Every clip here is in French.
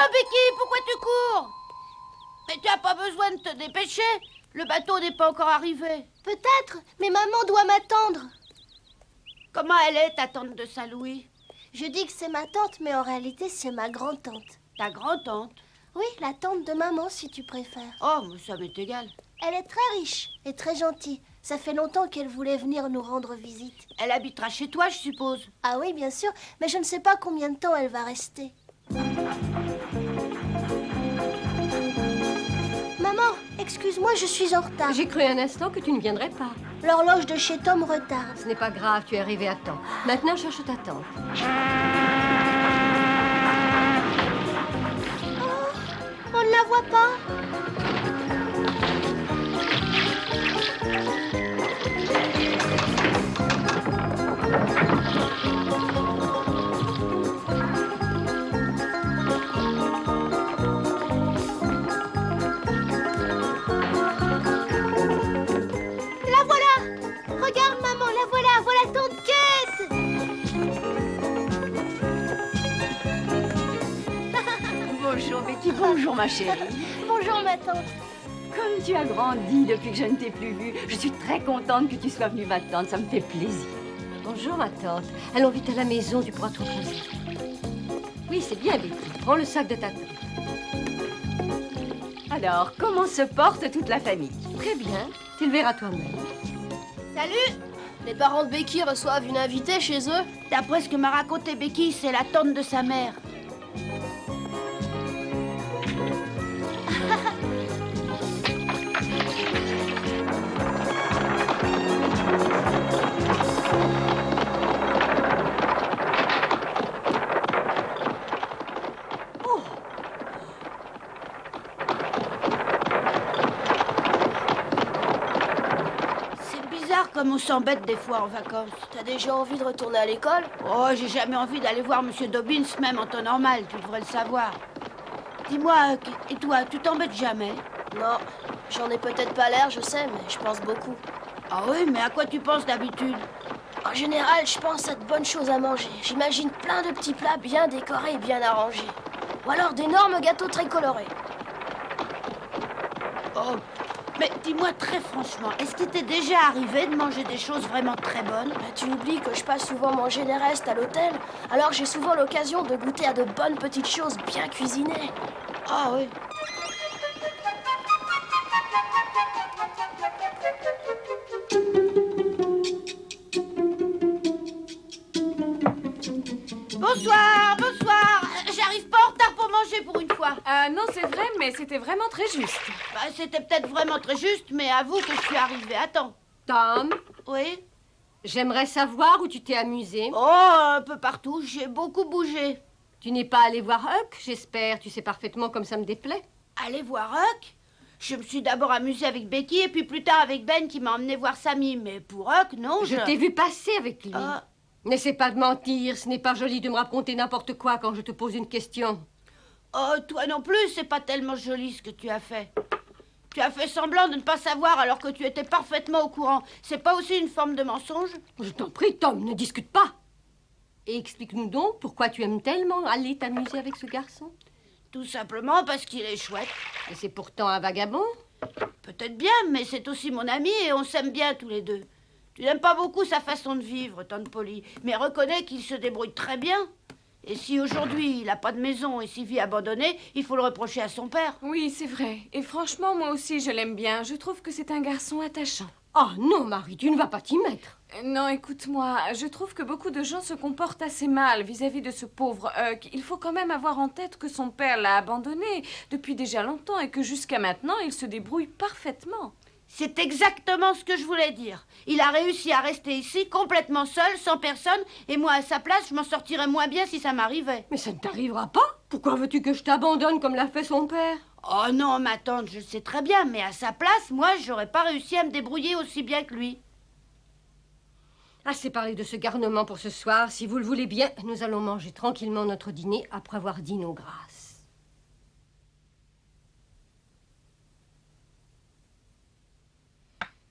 Becky, pourquoi tu cours? Mais tu n'as pas besoin de te dépêcher. Le bateau n'est pas encore arrivé. Peut-être, mais maman doit m'attendre. Comment elle est, ta tante de Saint-Louis? Je dis que c'est ma tante, mais en réalité, c'est ma grand-tante. Ta grand-tante? Oui, la tante de maman, si tu préfères. Oh, mais ça m'est égal. Elle est très riche et très gentille. Ça fait longtemps qu'elle voulait venir nous rendre visite. Elle habitera chez toi, je suppose. Ah oui, bien sûr, mais je ne sais pas combien de temps elle va rester. Maman, excuse-moi, je suis en retard. J'ai cru un instant que tu ne viendrais pas. L'horloge de chez Tom retarde. Ce n'est pas grave, tu es arrivé à temps. Maintenant, cherche ta tante. Oh, on ne la voit pas. La voilà. Regarde, maman, la voilà. Voilà tante Kate. Bonjour Becky, bonjour ma chérie. Bonjour, ma tante. Comme tu as grandi depuis que je ne t'ai plus vue, je suis très contente que tu sois venue m'attendre, ça me fait plaisir. Bonjour, ma tante. Allons vite à la maison, tu pourras te reposer. Oui, c'est bien, Betty. Prends le sac de ta tante. Alors, comment se porte toute la famille? Très bien. Tu le verras toi-même. Salut. Les parents de Becky reçoivent une invitée chez eux. D'après ce que m'a raconté Becky, c'est la tante de sa mère. Comme on s'embête des fois en vacances. T'as déjà envie de retourner à l'école? Oh, j'ai jamais envie d'aller voir Monsieur Dobbins, même en temps normal, tu devrais le savoir. Dis-moi, et toi, tu t'embêtes jamais? Non, j'en ai peut-être pas l'air, je sais, mais je pense beaucoup. Ah oui, mais à quoi tu penses d'habitude? En général, je pense à de bonnes choses à manger. J'imagine plein de petits plats bien décorés et bien arrangés. Ou alors d'énormes gâteaux très colorés. Oh, mais dis-moi très franchement, est-ce qu'il t'est déjà arrivé de manger des choses vraiment très bonnes? Bah, tu oublies que je passe souvent manger des restes à l'hôtel. Alors j'ai souvent l'occasion de goûter à de bonnes petites choses bien cuisinées. Ah oui. Bonsoir, bonsoir. J'arrive pas en retard pour manger pour une fois. Non, c'est vrai, mais c'était vraiment très juste. Bah, c'était peut-être vraiment très juste, mais avoue que je suis arrivée à temps. Tom, Oui? j'aimerais savoir où tu t'es amusé. Oh, un peu partout, j'ai beaucoup bougé. Tu n'es pas allé voir Huck, j'espère. Tu sais parfaitement comme ça me déplaît. Allez voir Huck? Je me suis d'abord amusée avec Becky et puis plus tard avec Ben qui m'a emmené voir Sammy. Mais pour Huck, non, Je t'ai vu passer avec lui. Ah. N'essaie pas de mentir, ce n'est pas joli de me raconter n'importe quoi quand je te pose une question. Oh, toi non plus, c'est pas tellement joli ce que tu as fait. Tu as fait semblant de ne pas savoir alors que tu étais parfaitement au courant. C'est pas aussi une forme de mensonge? Je t'en prie, Tom, ne discute pas. Et explique-nous donc pourquoi tu aimes tellement aller t'amuser avec ce garçon. Tout simplement parce qu'il est chouette. Et c'est pourtant un vagabond. Peut-être bien, mais c'est aussi mon ami et on s'aime bien tous les deux. Tu n'aimes pas beaucoup sa façon de vivre, tante Polly, mais reconnais qu'il se débrouille très bien. Et si aujourd'hui il n'a pas de maison et s'y vit abandonné, il faut le reprocher à son père. Oui, c'est vrai. Et franchement, moi aussi, je l'aime bien. Je trouve que c'est un garçon attachant. Oh non, Marie, tu ne vas pas t'y mettre. Non, écoute-moi, je trouve que beaucoup de gens se comportent assez mal vis-à-vis de ce pauvre Huck. Il faut quand même avoir en tête que son père l'a abandonné depuis déjà longtemps et que jusqu'à maintenant, il se débrouille parfaitement. C'est exactement ce que je voulais dire. Il a réussi à rester ici complètement seul, sans personne, et moi à sa place, je m'en sortirais moins bien si ça m'arrivait. Mais ça ne t'arrivera pas. Pourquoi veux-tu que je t'abandonne comme l'a fait son père? Oh non, ma tante, je le sais très bien, mais à sa place, moi, j'aurais pas réussi à me débrouiller aussi bien que lui. Assez parlé de ce garnement pour ce soir. Si vous le voulez bien, nous allons manger tranquillement notre dîner après avoir dit nos grâces.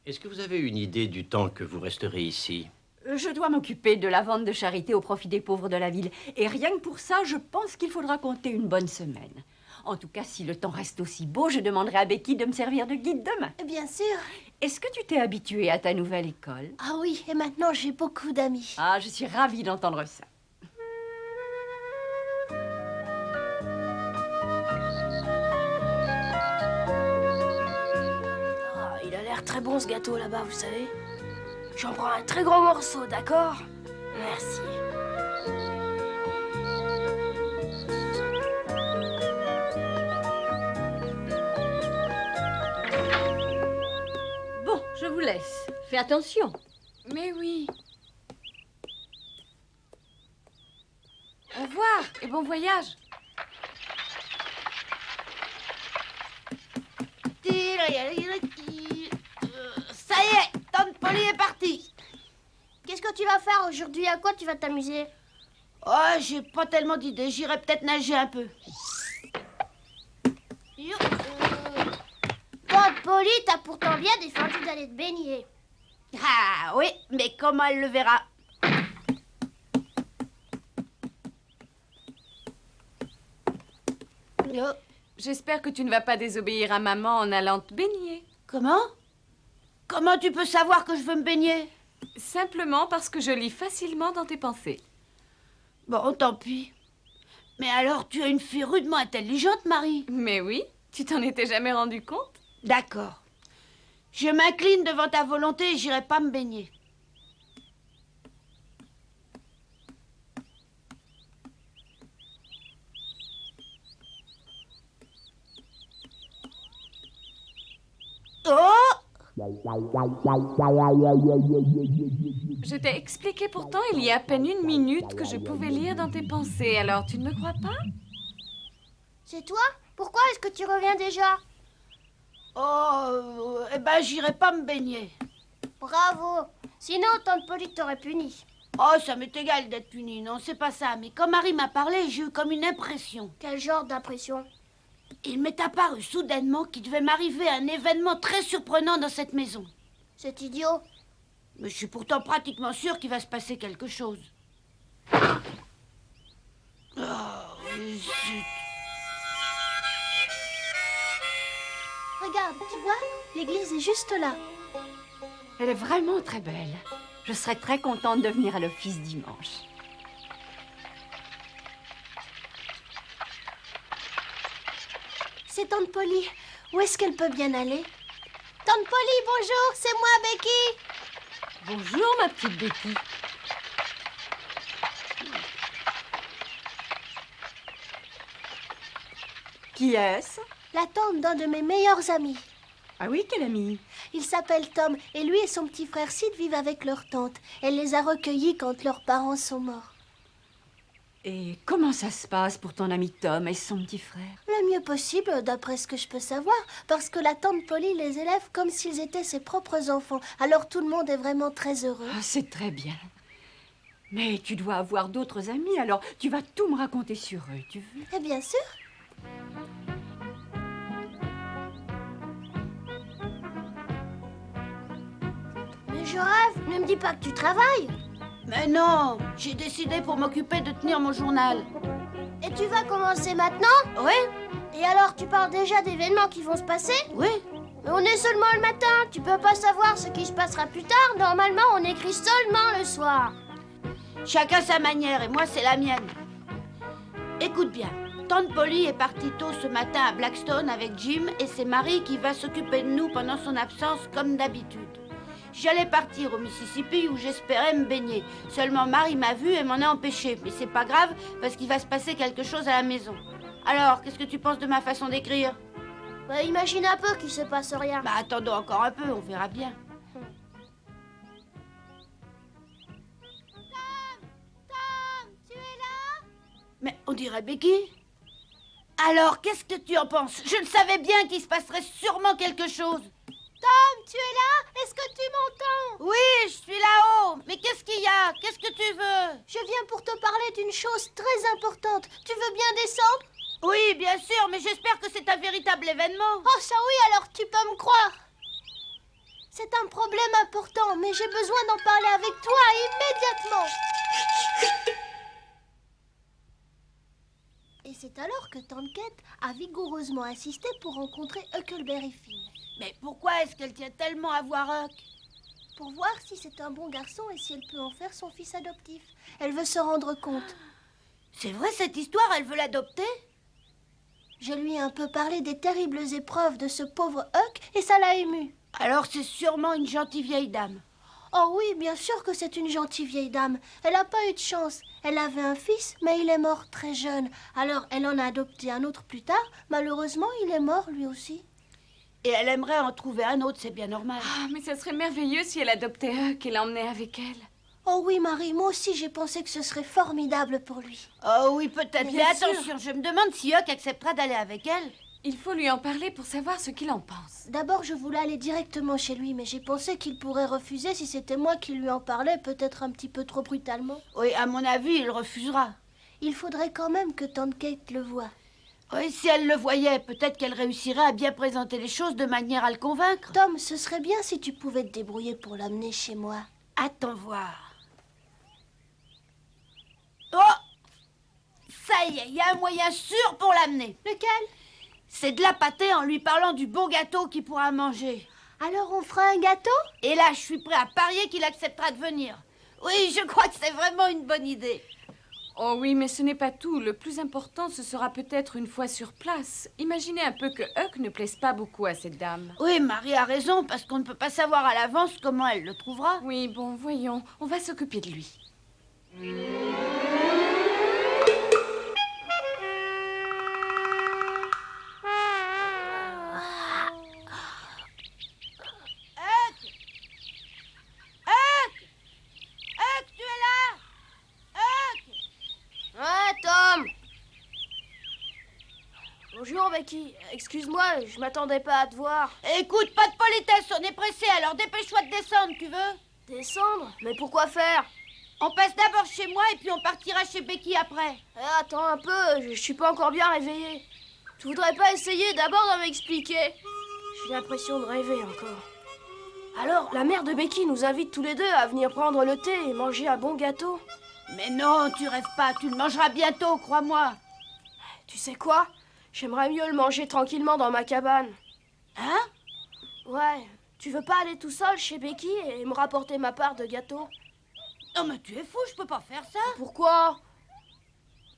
Est-ce que vous avez une idée du temps que vous resterez ici? Je dois m'occuper de la vente de charité au profit des pauvres de la ville. Et rien que pour ça, je pense qu'il faudra compter une bonne semaine. En tout cas, si le temps reste aussi beau, je demanderai à Becky de me servir de guide demain. Bien sûr. Est-ce que tu t'es habituée à ta nouvelle école? Ah oui, et maintenant j'ai beaucoup d'amis. Ah, je suis ravie d'entendre ça. Ah, il a l'air très bon ce gâteau là-bas, vous savez. J'en prends un très gros morceau, d'accord? Merci. Bon, je vous laisse. Fais attention. Mais oui. Au revoir et bon voyage. Ça y est, Tante Polly est partie. Qu'est-ce que tu vas faire aujourd'hui? À quoi tu vas t'amuser? Oh, j'ai pas tellement d'idées. J'irai peut-être nager un peu. Tante Polly t'a pourtant bien défendu d'aller te baigner. Ah oui, mais comment elle le verra? Oh, J'espère que tu ne vas pas désobéir à maman en allant te baigner. comment? Comment tu peux savoir que je veux me baigner? Simplement parce que je lis facilement dans tes pensées. Bon, tant pis. Mais alors, tu es une fille rudement intelligente, Marie. Mais oui, tu t'en étais jamais rendu compte? D'accord. Je m'incline devant ta volonté et j'irai pas me baigner. Oh! Je t'ai expliqué pourtant il y a à peine une minute que je pouvais lire dans tes pensées, alors tu ne me crois pas? C'est toi? Pourquoi est-ce que tu reviens déjà? Oh, eh ben, j'irai pas me baigner. Bravo. Sinon, Tante Polly t'aurait puni. Oh, ça m'est égal d'être punie, non, c'est pas ça. Mais quand Marie m'a parlé, j'ai eu comme une impression. Quel genre d'impression? Il m'est apparu soudainement qu'il devait m'arriver un événement très surprenant dans cette maison. C'est idiot. Mais je suis pourtant pratiquement sûre qu'il va se passer quelque chose. Oh, zut. Regarde, tu vois? L'église est juste là. Elle est vraiment très belle. Je serais très contente de venir à l'office dimanche. C'est Tante Polly. Où est-ce qu'elle peut bien aller? Tante Polly, bonjour, c'est moi, Becky. Bonjour, ma petite Becky. Qui est-ce? La tante d'un de mes meilleurs amis. Ah oui, quel ami? Il s'appelle Tom et lui et son petit frère Sid vivent avec leur tante. Elle les a recueillis quand leurs parents sont morts. Et comment ça se passe pour ton ami Tom et son petit frère? Le mieux possible, d'après ce que je peux savoir, parce que la tante Polly les élève comme s'ils étaient ses propres enfants. Alors tout le monde est vraiment très heureux. Ah, c'est très bien. Mais tu dois avoir d'autres amis, alors tu vas tout me raconter sur eux, tu veux? Eh bien sûr. Mais je rêve, ne me dis pas que tu travailles. Mais non, j'ai décidé pour m'occuper de tenir mon journal. Et tu vas commencer maintenant? Oui, Et alors tu parles déjà d'événements qui vont se passer? oui. Mais on est seulement le matin, tu peux pas savoir ce qui se passera plus tard. Normalement, on écrit seulement le soir. Chacun sa manière et moi c'est la mienne. Écoute bien, Tante Polly est partie tôt ce matin à Blackstone avec Jim et c'est Marie qui va s'occuper de nous pendant son absence comme d'habitude. J'allais partir au Mississippi où j'espérais me baigner. Seulement Marie m'a vue et m'en a empêché. Mais c'est pas grave parce qu'il va se passer quelque chose à la maison. Alors, qu'est-ce que tu penses de ma façon d'écrire? Bah, imagine un peu qu'il se passe rien. Bah attendons encore un peu, on verra bien. Tom, tu es là? Mais on dirait Becky. Alors, qu'est-ce que tu en penses? Je le savais bien qu'il se passerait sûrement quelque chose. Tom, tu es là? Est-ce que tu m'entends? Oui, je suis là-haut. Mais qu'est-ce qu'il y a? Qu'est-ce que tu veux? Je viens pour te parler d'une chose très importante. Tu veux bien descendre? Oui, bien sûr, mais j'espère que c'est un véritable événement. Oh, ça oui, alors tu peux me croire. C'est un problème important, mais j'ai besoin d'en parler avec toi immédiatement. Et c'est alors que Tante Kate a vigoureusement insisté pour rencontrer Huckleberry Finn. Mais pourquoi est-ce qu'elle tient tellement à voir Huck? Pour voir si c'est un bon garçon et si elle peut en faire son fils adoptif. Elle veut se rendre compte. C'est vrai cette histoire, elle veut l'adopter? Je lui ai un peu parlé des terribles épreuves de ce pauvre Huck et ça l'a ému. Alors c'est sûrement une gentille vieille dame. Oh oui, bien sûr que c'est une gentille vieille dame. Elle n'a pas eu de chance. Elle avait un fils, mais il est mort très jeune. Alors elle en a adopté un autre plus tard. Malheureusement, il est mort lui aussi. Et elle aimerait en trouver un autre, c'est bien normal. Ah, mais ça serait merveilleux si elle adoptait Huck et l'emmenait avec elle. Oh oui, Marie, moi aussi j'ai pensé que ce serait formidable pour lui. Oh oui, peut-être. Mais Bien sûr. attention, je me demande si Huck acceptera d'aller avec elle. Il faut lui en parler pour savoir ce qu'il en pense. D'abord, je voulais aller directement chez lui, mais j'ai pensé qu'il pourrait refuser si c'était moi qui lui en parlais, peut-être un petit peu trop brutalement. Oui, à mon avis, il refusera. Il faudrait quand même que Tante Kate le voie. Oui, si elle le voyait, peut-être qu'elle réussirait à bien présenter les choses de manière à le convaincre. Tom, ce serait bien si tu pouvais te débrouiller pour l'amener chez moi. Attends voir. Oh! Ça y est, il y a un moyen sûr pour l'amener. Lequel? C'est de la pâter en lui parlant du bon gâteau qu'il pourra manger. Alors on fera un gâteau? Et là, je suis prêt à parier qu'il acceptera de venir. Oui, je crois que c'est vraiment une bonne idée. Oh oui, mais ce n'est pas tout. Le plus important, ce sera peut-être une fois sur place. Imaginez un peu que Huck ne plaise pas beaucoup à cette dame. Oui, Marie a raison, parce qu'on ne peut pas savoir à l'avance comment elle le trouvera. Oui, bon, voyons, on va s'occuper de lui. Huck, tu es là? Huck! Ouais, Tom! Bonjour, Becky. Excuse-moi, je m'attendais pas à te voir. Écoute, pas de politesse, on est pressé, alors dépêche-toi de descendre, tu veux? Descendre? Mais pourquoi faire? On passe d'abord chez moi et puis on partira chez Becky après. Attends un peu, je suis pas encore bien réveillée. Tu voudrais pas essayer d'abord de m'expliquer? J'ai l'impression de rêver encore. Alors, la mère de Becky nous invite tous les deux à venir prendre le thé et manger un bon gâteau. Mais non, tu rêves pas, tu le mangeras bientôt, crois-moi. Tu sais quoi? J'aimerais mieux le manger tranquillement dans ma cabane. Hein? Ouais, tu veux pas aller tout seul chez Becky et me rapporter ma part de gâteau? Non mais tu es fou, je peux pas faire ça. Pourquoi?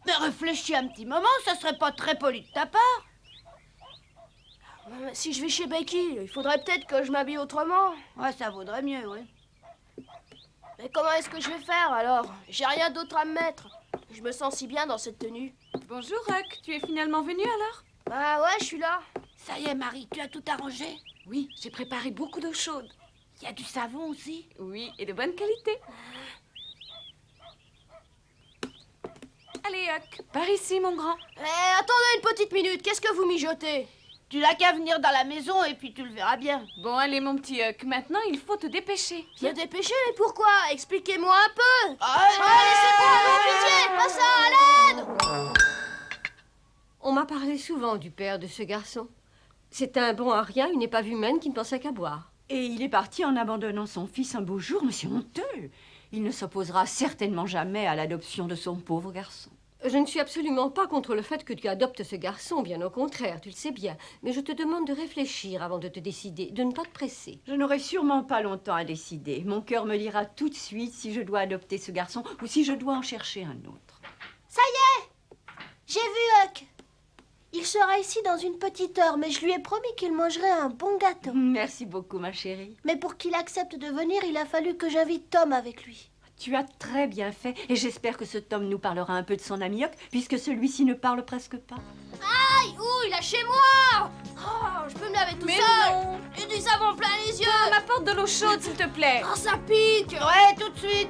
Mais réfléchis un petit moment, ça serait pas très poli de ta part. Si je vais chez Becky, il faudrait peut-être que je m'habille autrement. Ouais, ça vaudrait mieux, oui. Mais comment est-ce que je vais faire alors? J'ai rien d'autre à me mettre. Je me sens si bien dans cette tenue. Bonjour, Huck. Tu es finalement venu alors? Bah ouais, je suis là. Ça y est, Marie, tu as tout arrangé? Oui, j'ai préparé beaucoup d'eau chaude. Il y a du savon aussi? Oui, et de bonne qualité. Allez, Huck, par ici, mon grand. Attendez une petite minute, qu'est-ce que vous mijotez? Tu n'as qu'à venir dans la maison et puis tu le verras bien. Bon, allez, mon petit Huck, maintenant, il faut te dépêcher. Me dépêcher, mais pourquoi? Expliquez-moi un peu. Laissez-moi, Pas ça, à l'aide! On m'a parlé souvent du père de ce garçon. C'est un bon à rien, une épave humaine qui ne pensait qu'à boire. Et il est parti en abandonnant son fils un beau jour, mais c'est honteux. Il ne s'opposera certainement jamais à l'adoption de son pauvre garçon. Je ne suis absolument pas contre le fait que tu adoptes ce garçon, bien au contraire, tu le sais bien. Mais je te demande de réfléchir avant de te décider, de ne pas te presser. Je n'aurai sûrement pas longtemps à décider. Mon cœur me dira tout de suite si je dois adopter ce garçon ou si je dois en chercher un autre. Ça y est! J'ai vu Huck. Il sera ici dans une petite heure, mais je lui ai promis qu'il mangerait un bon gâteau. Merci beaucoup, ma chérie. Mais pour qu'il accepte de venir, il a fallu que j'invite Tom avec lui. Tu as très bien fait et j'espère que ce Tom nous parlera un peu de son ami Huck, puisque celui-ci ne parle presque pas. Aïe! Ouh, lâchez-moi! Oh, je peux me laver tout Mais seul! non! J'ai du savon plein les yeux! M'apporte de l'eau chaude, s'il te plaît. Oh, ça pique! Ouais, tout de suite.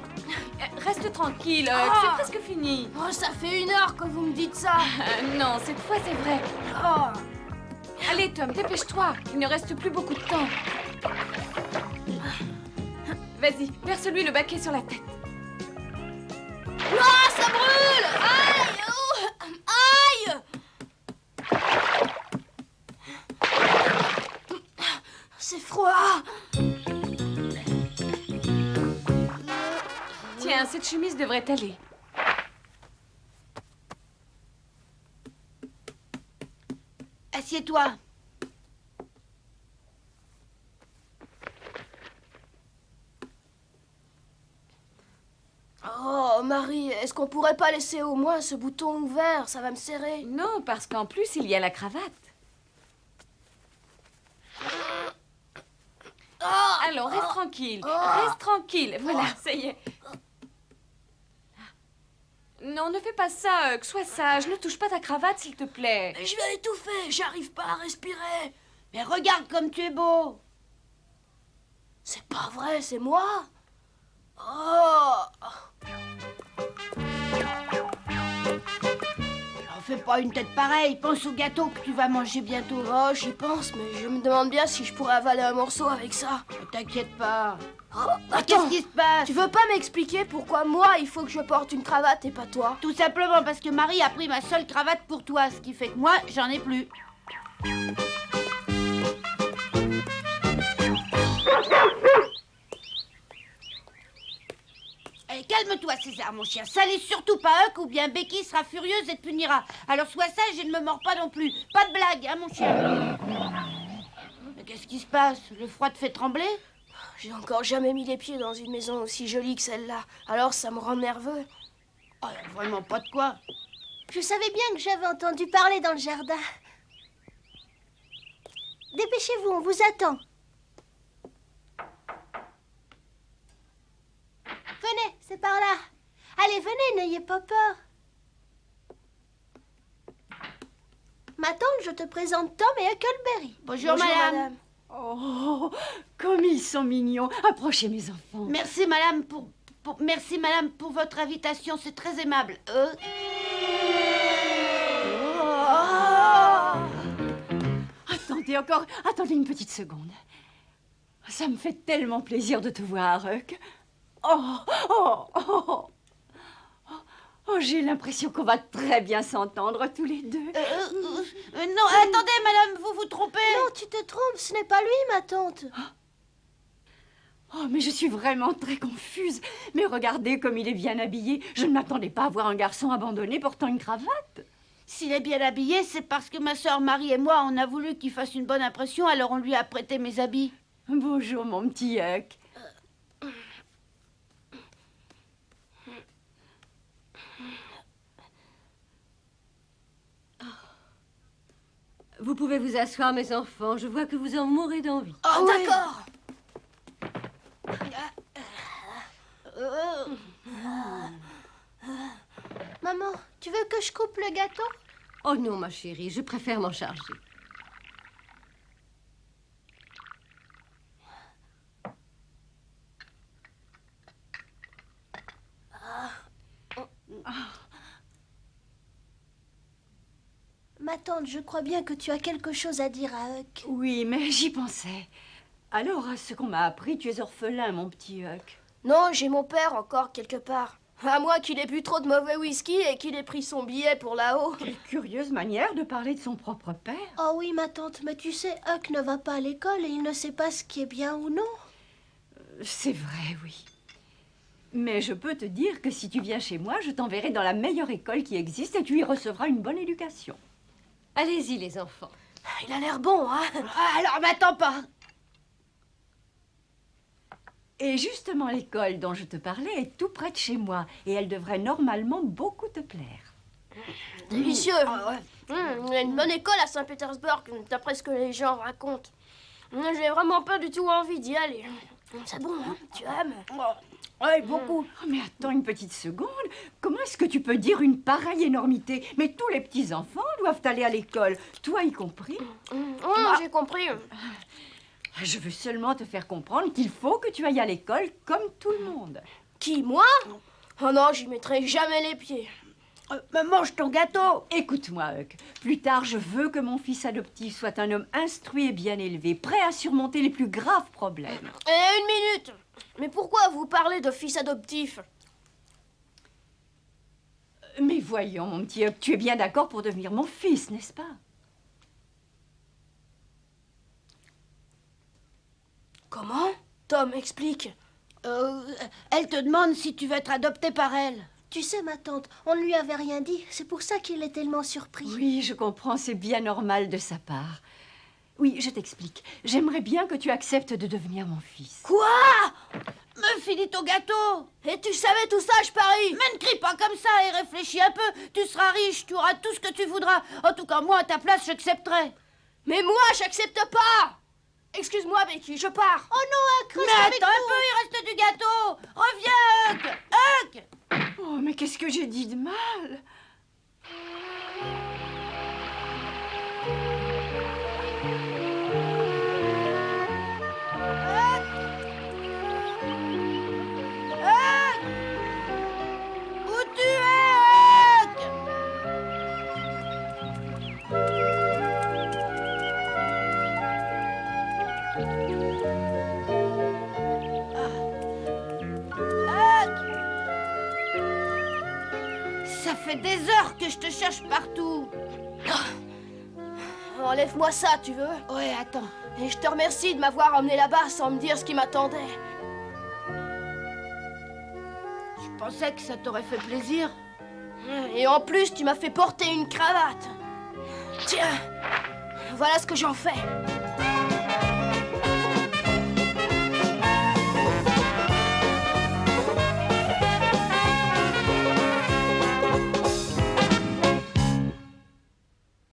Reste tranquille, Huck, Ah. c'est presque fini. Oh, ça fait 1 heure que vous me dites ça! Non, cette fois, c'est vrai. Oh. Allez, Tom, dépêche-toi. Il ne reste plus beaucoup de temps. Vas-y, verse-lui le baquet sur la tête. Ah, ça brûle! Aïe! Aïe! C'est froid! cette chemise devrait aller. Assieds-toi. Oh, Marie, est-ce qu'on pourrait pas laisser au moins ce bouton ouvert? Ça va me serrer. Non, parce qu'en plus, il y a la cravate. Alors, reste tranquille. Reste tranquille. Voilà, ça y est. Non, ne fais pas ça, Huck. Sois sage. Ne touche pas ta cravate, s'il te plaît. Mais je vais étouffer, j'arrive pas à respirer. Mais regarde comme tu es beau. C'est pas vrai, c'est moi. Oh, Alors fais pas une tête pareille. Pense au gâteau que tu vas manger bientôt. oh, j'y pense, mais je me demande bien si je pourrais avaler un morceau avec ça. Ne t'inquiète pas. Oh, Ah, attends, qu'est-ce qui se passe? tu veux pas m'expliquer pourquoi moi il faut que je porte une cravate et pas toi? Tout simplement parce que Marie a pris ma seule cravate pour toi, ce qui fait que moi, j'en ai plus. Allez, calme-toi, César, mon chien. Salez surtout pas Huck ou bien Becky sera furieuse et te punira. Alors sois sage et ne me mords pas non plus. Pas de blague, hein, mon chien. Mais qu'est-ce qui se passe? Le froid te fait trembler? J'ai encore jamais mis les pieds dans une maison aussi jolie que celle-là. Alors ça me rend nerveux. Oh, y a vraiment pas de quoi. Je savais bien que j'avais entendu parler dans le jardin. Dépêchez-vous, on vous attend. Venez, c'est par là. Allez, venez, n'ayez pas peur. Ma tante, je te présente Tom et Huckleberry. Bonjour, madame. Oh, comme ils sont mignons. Approchez, mes enfants. Merci, madame, merci, madame, pour votre invitation. C'est très aimable. Attendez une petite seconde. Ça me fait tellement plaisir de te voir, Huck. Oh, j'ai l'impression qu'on va très bien s'entendre tous les deux. Non, attendez, madame, vous vous trompez. Non, tu te trompes, ce n'est pas lui, ma tante. Oh, mais je suis vraiment très confuse. Mais regardez comme il est bien habillé. Je ne m'attendais pas à voir un garçon abandonné portant une cravate. S'il est bien habillé, c'est parce que ma sœur Marie et moi, on a voulu qu'il fasse une bonne impression, alors on lui a prêté mes habits. Bonjour, mon petit Huck. Vous pouvez vous asseoir, mes enfants. Je vois que vous en mourrez d'envie. Oh, d'accord. Maman, tu veux que je coupe le gâteau? Oh non, ma chérie, je préfère m'en charger. Ma tante, je crois bien que tu as quelque chose à dire à Huck. Oui, mais j'y pensais. Alors, à ce qu'on m'a appris, tu es orphelin, mon petit Huck. Non, j'ai mon père encore quelque part. À moins qu'il ait bu trop de mauvais whisky et qu'il ait pris son billet pour là-haut. Quelle curieuse manière de parler de son propre père. Oh oui, ma tante, mais tu sais, Huck ne va pas à l'école et il ne sait pas ce qui est bien ou non. C'est vrai, oui. Mais je peux te dire que si tu viens chez moi, je t'enverrai dans la meilleure école qui existe et tu y recevras une bonne éducation. Allez-y, les enfants. Il a l'air bon, hein? Alors, m'attends pas. Et justement, l'école dont je te parlais est tout près de chez moi et elle devrait normalement beaucoup te plaire. Délicieux. Ouais. Il y a une bonne école à Saint-Pétersbourg, d'après ce que les gens racontent. J'ai vraiment pas du tout envie d'y aller. C'est bon, hein? Tu aimes? Oui, beaucoup. Oh, mais attends une petite seconde. Comment est-ce que tu peux dire une pareille énormité? Mais tous les petits-enfants doivent aller à l'école, toi y compris. J'ai compris. Je veux seulement te faire comprendre qu'il faut que tu ailles à l'école comme tout le monde. Qui, moi? Oh non, j'y mettrai jamais les pieds. Mais mange ton gâteau. Écoute-moi, Huck. Plus tard, je veux que mon fils adoptif soit un homme instruit et bien élevé, prêt à surmonter les plus graves problèmes. Et une minute. Mais pourquoi vous parlez de fils adoptif? Mais voyons, mon petit Huck, tu es bien d'accord pour devenir mon fils, n'est-ce pas? Comment? Tom, explique. Elle te demande si tu veux être adopté par elle. Tu sais, ma tante, on ne lui avait rien dit. C'est pour ça qu'il est tellement surpris. Oui, je comprends, c'est bien normal de sa part. Oui, je t'explique. J'aimerais bien que tu acceptes de devenir mon fils. Quoi? Me filis au gâteau. Et tu savais tout ça, je parie. Mais ne crie pas comme ça et réfléchis un peu. Tu seras riche, tu auras tout ce que tu voudras. En tout cas, moi, à ta place, j'accepterai. Mais moi, j'accepte pas. Excuse-moi, Becky, je pars. Oh non, Huck, Mais reste avec attends un nous. peu, il reste du gâteau. Reviens, Huck. Huck. Oh, mais qu'est-ce que j'ai dit de mal? Où tu es, Huck? Huck! Ça fait des heures que je te cherche partout. Enlève-moi ça, tu veux? Ouais, attends. Et je te remercie de m'avoir emmené là-bas sans me dire ce qui m'attendait. Je pensais que ça t'aurait fait plaisir. Et en plus, tu m'as fait porter une cravate. Tiens, voilà ce que j'en fais.